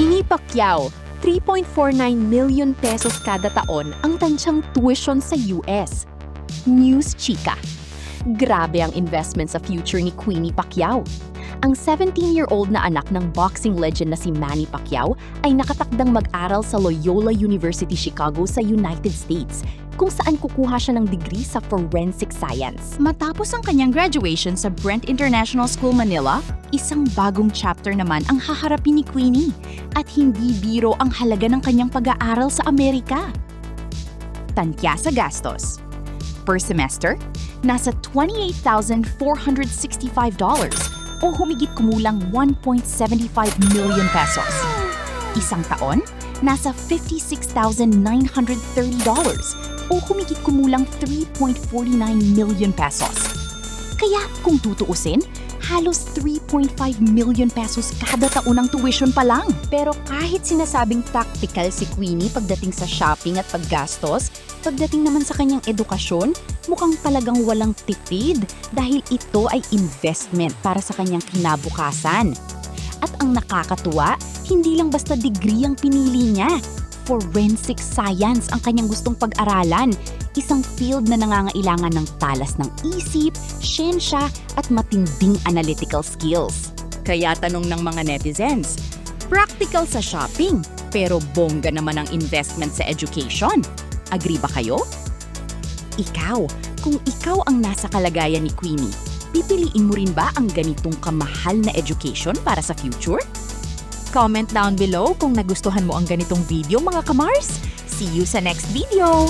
Queenie Pacquiao, 3.49 million pesos kada taon ang tansyang tuition sa US. News Chika. Grabe ang investment sa future ni Queenie Pacquiao. Ang 17-year-old na anak ng boxing legend na si Manny Pacquiao ay nakatakdang mag-aral sa Loyola University Chicago sa United States, kung saan kukuha siya ng degree sa forensic science. Matapos ang kanyang graduation sa Brent International School Manila, isang bagong chapter naman ang haharapin ni Queenie at hindi biro ang halaga ng kanyang pag-aaral sa Amerika. Tantya sa gastos. Per semester, nasa $28,465 o humigit kumulang 1.75 million pesos. Isang taon, nasa $56,930 o humigit kumulang 3.49 million pesos. Kaya kung tutuusin, halos 3.5 million pesos kada taon ang tuition pa lang. Pero kahit sinasabing practical si Queenie pagdating sa shopping at paggastos, pagdating naman sa kanyang edukasyon, mukhang talagang walang tipid dahil ito ay investment para sa kanyang kinabukasan. At ang nakakatuwa, hindi lang basta degree ang pinili niya. Forensic science ang kanyang gustong pag-aralan, isang field na nangangailangan ng talas ng isip, siyensya at matinding analytical skills. Kaya tanong ng mga netizens, practical sa shopping, pero bongga naman ang investment sa education. Agree ba kayo? Ikaw, kung ikaw ang nasa kalagayan ni Queenie, pipiliin mo rin ba ang ganitong kamahal na education para sa future? Comment down below kung nagustuhan mo ang ganitong video mga kamars. See you sa next video!